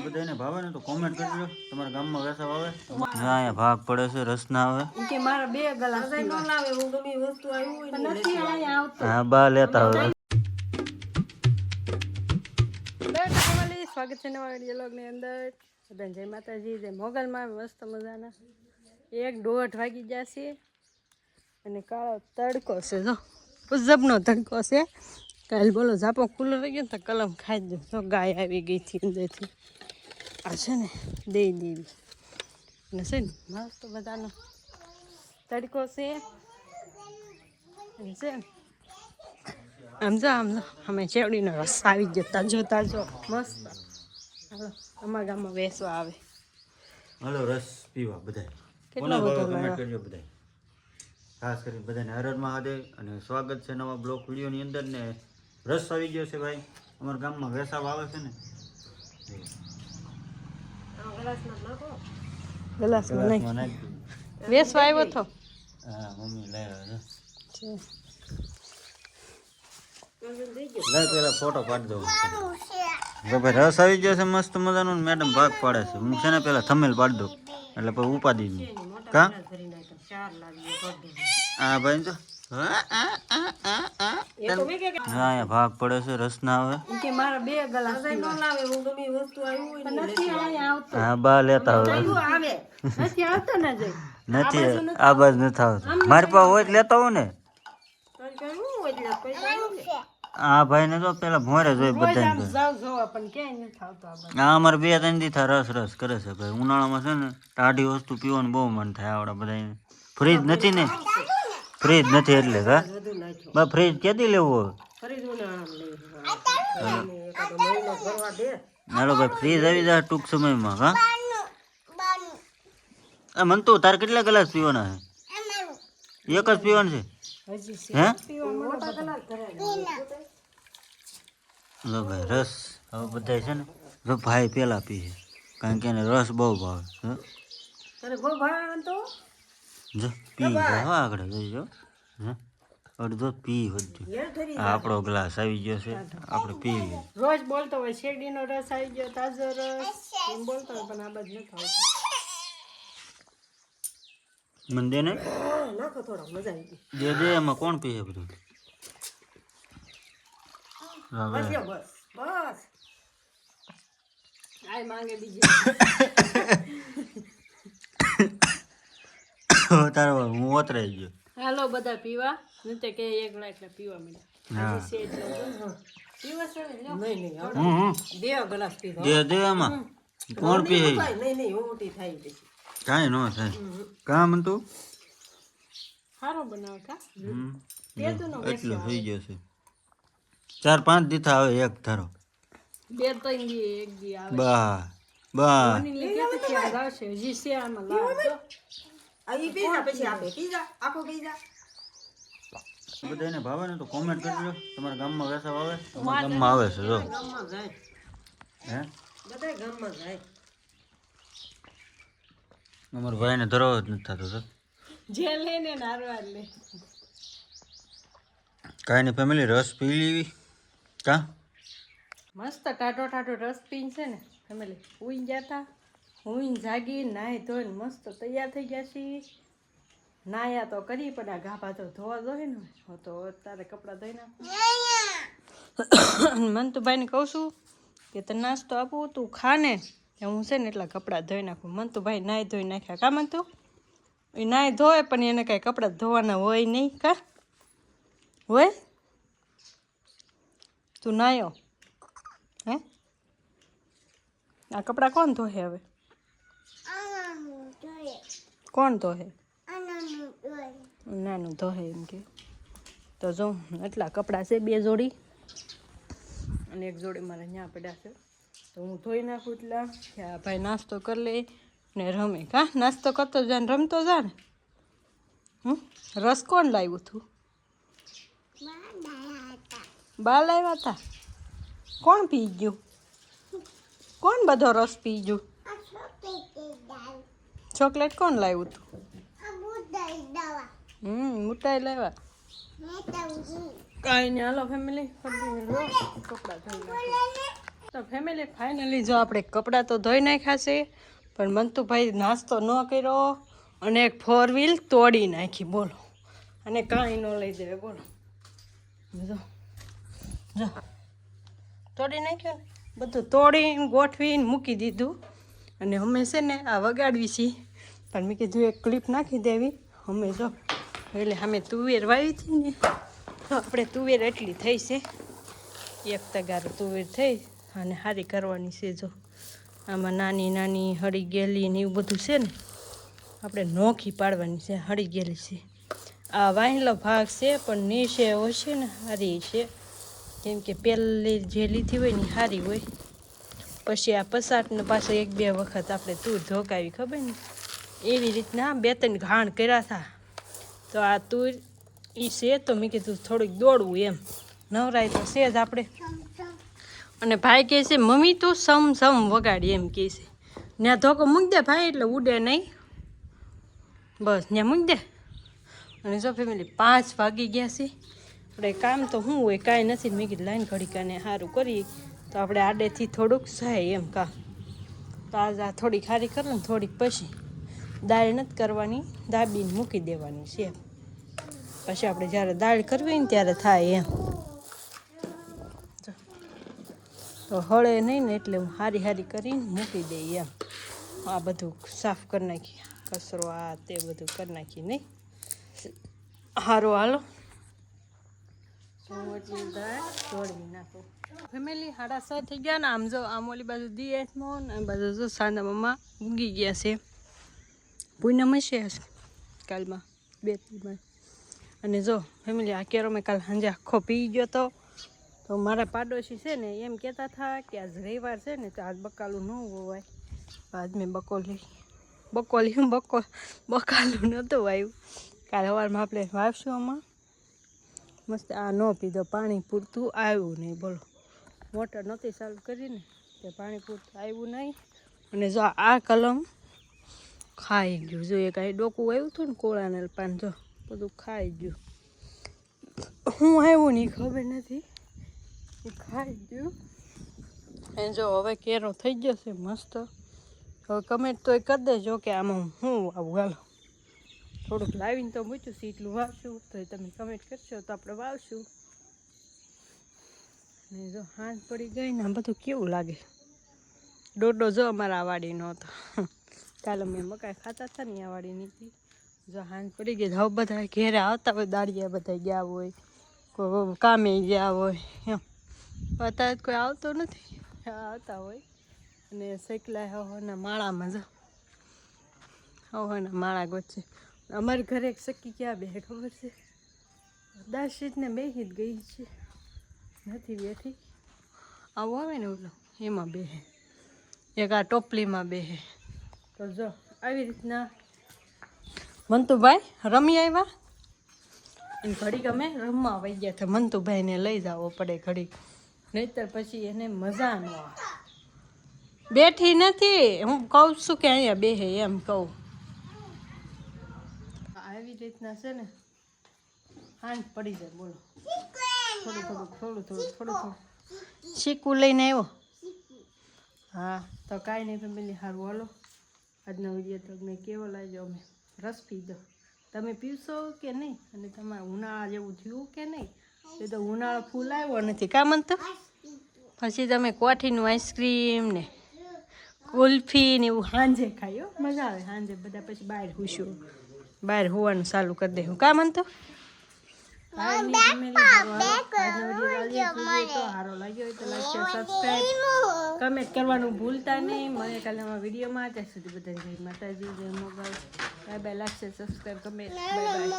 બધાને ભાવે ને તો કોમેન્ટ કરજો તમારા ગામમાં વેસાવ આવે હા અહીંયા ભાગ પડે છે રસ ના આવે કે મારા બે ગ્લાસ ન લાવે હું ગમે વસ્તુ આવી હોય ને નથી અહીંયા આવતો હા બા લેતા આવે સ્વાગત છે નવા વ્લોગની અંદર બધાને જય માતાજી જય મોગલમાં મસ્ત મજાના 1:30 વાગી જશે અને કાળો તડકો છે જો ઉજબનો તડકો છે કાલ બોલો ઝાપો ખુલ્લો રહી ગયો ને તો કલમ ખાઈ દો તો ગાય આવી ગઈ હતી અંદરથી આ છે ને દઈ દેવી અને છે ને મસ્ત બધાનો તડકો છે અને છે આમ જો અમે ચેવડીનો રસ આવી ગયો તાજો તાજો મસ્ત હાલો અમારા ગામમાં વેસવા આવે હાલો રસ પીવા બધાય કેટલો બધો કમેન્ટ કરજો બધાય ખાસ કરીને બધાને હર હર મહાદેવ અને સ્વાગત છે નવા બ્લોગ વિડીયોની અંદર ને રસ આવી ગયો છે ભાઈ અમારા ગામમાં વેસાવ આવે છે ને ગ્લાસમાં નહીં વેસવા આવ્યો તો હા મમ્મી લાવ્યા છે લઈ પેલા ફોટો પાડી દઉં જો ભાઈ રસ આવી ગયો છે મસ્ત મજાનો મેડમ ભાગ પાડે છે હું છે ને પેલા થમેલ પાડી દઉં એટલે પછી ઉપાડી દઉં કા હા ભાઈ તો અહીંયા ભાગ પડે છે રસ ના આવે કે મારા બે ગ્લાસ ન લાવે હું ગમે વસ્તુ આવી હોય ને નથી અહીંયા આવતો હા બા લેતા આવે આવે નથી આવતો ને જઈ નથી આ બાજ નથી આવતો મારી પાસે હોય લેતા હોય ને હા ભાઈ ને તો પેલા ભોરે જોઈ બધા હા અમારે 2-3 દી રસ રસ કરે છે ભાઈ ઉનાળામાં છે ને ટાઢી વસ્તુ પીવાનું બહુ મન થાય આવડા બધા ફ્રીજ નથી ને ફ્રીજ નથી એટલે હા બા ફ્રીજ ક્યાંથી લેવું હાલો ભાઈ ફ્રીજ આવી જાય ટૂંક સમયમાં હા મન તો તારે કેટલા ગ્લાસ પીવાના છે એક જ પીવાનું છે હે ભાઈ રસ હવે બધા છે ને જો ભાઈ પેલા પીએ કારણ કે એને રસ બહુ ભાવે જો પી આગળ જઈજો અડધો પી વધુ આપણો ગ્લાસ આવી ગયો છે આપણે પી રોજ બોલતો હોય શેરડીનો રસ આવી ગયો તાજો રસ એમ બોલતો હોય પણ આ બાજુ નથી આવતો મને ને નાખો થોડો મજા આવી ગઈ દે એમાં કોણ પીએ બધું બસ બસ આય માંગે બીજી તારો હું ઓતરાઈ ગયો હાલો બધા પીવા નતે કે એક લા એટલે પીવા મળ્યા સેજ પીવા છે નહીં બે ગ્લાસ પીધો દે એમાં કોણ પીએ નહીં ઉલટી થાય છે કાંઈ ન થાય કામ તું સારો બનાવે કા એટલો થઈ ગયો છે 4-5 દીથા આવે એક ધારો 2-3 દી એક દી આવે બા મને લીધે તો ક્યાં આવશે જી સે આમાં લાવ આવી પીઝા પછી આપે પીઝા આખો પીઝા બધાને ભાવે ને તો કોમેન્ટ કરજો તમારા ગામમાં વેસાવ આવે અમારા ગામમાં આવે છે જો ગામમાં જાય હે બધા ગામમાં જાય અમારા ભાઈને ધરો જ નથી થતો તો જે લેને નારવાર લે કાંઈ નહીં ફેમિલી રસ પી લેવી કા મસ્ત ટાટો રસ પીન છે ને ફેમિલી ઉઈ ગયા હતા હું જાગી નાહી ધોઈને મસ્ત તૈયાર થઈ ગયા છીએ નાયા તો કરી પણ આ ગાભા તો ધોવા જોઈએ ને તો તારે કપડાં ધોઈ નાખ મંતુભાઈને કહું છું કે તને નાસ્તો આપું તું ખા ને હું છે ને એટલા કપડાં ધોઈ નાખું મંતુભાઈ નાહી ધોઈ નાખ્યા કા મંતુ એ નાહી ધોય પણ એને કાંઈ કપડાં ધોવાના હોય નહીં કા હોય તું નાયો હે આ કપડાં કોણ ધોહે હવે કોણ ધોહે નાનું ધોહે એમ કે તો જો એટલા કપડાં છે 2 જોડી અને 1 જોડી મારે ત્યાં પડ્યા છે તો હું ધોઈ નાખું એટલા કે આ ભાઈ નાસ્તો કરી લે ને રમે કા નાસ્તો કરતો જા ને રમતો જા ને રસ કોણ લાવ્યું તું બા લાવ્યા હતા કોણ પી ગયું કોણ બધો રસ પી ગયું ચોકલેટ કોણ લાવ્યું તું મુટાઈ લાવ્યા કાંઈ નહીં હાલો ફેમિલી કપડાં ધોઈ નાખો તો તો ફેમિલી ફાઇનલી જો આપણે કપડાં તો ધોઈ નાખ્યા છે, પણ મંતુભાઈ નાસ્તો ન કર્યો અને એક 4 વ્હીલ તોડી નાખી, બોલો. અને કાંઈ ન લઈ દેવે, બોલો. જો જો તોડી નાખ્યું ને, બધું તોડીને ગોઠવીને મૂકી દીધું. અને અમે છે ને આ વગાડવી છીએ, પણ મેં કીધું એક ક્લિપ નાખી દેવી. અમે જો એટલે અમે તુવેર વાવી હતી ને, તો આપણે તુવેર એટલી થઈ છે, એક તગારો તુવેર થઈ અને હારી કરવાની છે. જો આમાં નાની નાની હળી ગયેલી ને એવું બધું છે ને, આપણે નોખી પાડવાની છે, હળી ગયેલી છે. આ વાહિલો ભાગ છે, પણ નીચે હોય છે ને હારી છે, કેમ કે પહેલી જે લીધી હોય ને સારી હોય. પછી આ પસાટને પાછો 1-2 વખત આપણે તુર ધોકાવી, ખબર ને એવી રીતના 2-3 ઘાણ કર્યા હતા. તો આ તુર એ છે, તો મેં કીધું થોડીક દોડવું એમ, નવરાય તો છે જ આપણે. અને ભાઈ કહે છે મમ્મી તું સમ વગાડી, એમ કહે છે. ત્યાં ધોકો મૂકી દે ભાઈ, એટલે ઉડે નહીં, બસ ત્યાં મૂકી દે. અને જો ફેમિલી 5 વાગી ગયા છે. આપણે કામ તો શું હોય, કાંઈ નથી. મેં કીધું લાઈન ઘડી કાને સારું કરીએ તો આપણે આડેથી થોડુંક સહાય એમ કામ. તો આજ આ થોડીક સારી કરું ને, થોડીક પછી દાળ નથી કરવાની, દાબીને મૂકી દેવાની છે. પછી આપણે જ્યારે દાળ કરવી ને ત્યારે થાય એમ. તો હળે નહીં ને એટલે હું હારી કરીને મૂકી દઈ એમ. આ બધું સાફ કરી નાખી, કચરો આ તે બધું કરી નાખી નહીં. સારું હાલો, દોડવી નાખો ફેમિલી. 6:30 થઈ ગયા ને. આમ જો આમ ઓલી બાજુ દિયાસમો ને આ બાજુ જો સાંદા મમ્મા ઊંઘી ગયા છે. પૂનમ હશે કાલમાં 2-3. અને જો ફેમિલી આ કેરો મેં કાલ સાંજે આખો પી ગયો તો મારા પાડોશી છે ને એમ કહેતા હતા કે આજ રવિવાર છે ને તો આજ બકાલું ન હોવાય. આજ મેં બકાલું નહોતું વાવ્યું. કાલે સવારમાં આપણે વાવશું આમાં મસ્ત. આ ન પીધો, પાણી પૂરતું આવ્યું નહીં, બોલો. મોટર નહોતી ચાલુ કરીને તે પાણી પૂરતું આવ્યું નહીં. અને જો આ કલમ ખાઈ ગયું. જો એ કાંઈ ડોકું આવ્યું હતું ને કોળાને પાન, જો બધું ખાઈ ગયું. હું આવ્યું ને એ ખબર નથી, એ ખાઈ ગયું. અને જો હવે કેરો થઈ ગયો છે મસ્ત. હવે કમેન્ટ તો એ કરી દેજો કે આમાં હું આવું. હાલો થોડુંક લાવીને તો મૂક્યું છે, એટલું વાવશું. તો એ તમે કમેન્ટ કરશો તો આપણે વાવશું. ને જો હાંજ પડી ગઈ ને, બધું કેવું લાગે. ડોડો જો અમારા આ વાડીનો હતો. કાલે મેં મકાઈ ખાતા હતા ને આ વાડીની. જો હાંજ પડી ગઈ, હવે બધા ઘેરે આવતા હોય, દાળિયા બધા ગયા હોય, કોઈ કામે ગયા હોય એમ. અત્યારે કોઈ આવતો નથી, આવતા હોય. અને શેકલા હવાના માળામાં જો હવાના માળા ગોચે. અમારે ઘરે એક સખી ક્યાં બેહે ખબર છે? દાશીને બેહી જ ગઈ છે, નથી બેઠી. આવું આવે ને ઓલો એમાં બેહે, એક આ ટોપલીમાં બેહે. તો જો આવી રીતના મંતુભાઈ રમી આવ્યા. અને ઘડીક અમે રમવા વહી ગયા હતા. મંતુભાઈને લઈ જવો પડે ઘડીક, નહીતર પછી એને મજા ન આવે. બેઠી નથી, હું કહું છું કે અહીંયા બેહે એમ કહું. આવી રીતના છે ને હાંજ પડી જાય, બોલો. થોડું શીકું લઈને આવ્યો. હા તો કાંઈ નહીં ફેમિલી, સારું હાલો. આજનો વિડીયો તમને કેવો લાગ્યો અમે રસ પી દો. તમે પીવશો કે નહીં? અને તમારે ઉનાળા જેવું થયું કે નહીં? એ તો ઉનાળો ફૂલ આવ્યો નથી કામ તો. પછી તમે કોઠીનું આઈસ્ક્રીમ ને કુલ્ફી ને એવું સાંજે ખાયો, મજા આવે. સાંજે બધા પછી બહાર હુશું, બહાર હોવાનું ચાલુ કરી દે. હું કામ તો સારો લાગ્યો હોય તો લાઈક શેર સબસ્ક્રાઈબ કમેન્ટ કરવાનું ભૂલતા નહીં. મને કાલના વિડીયોમાં ત્યાં સુધી બધાને Jai Mataji, Jai Mogal. Bye bye. Like share subscribe comment. Bye by.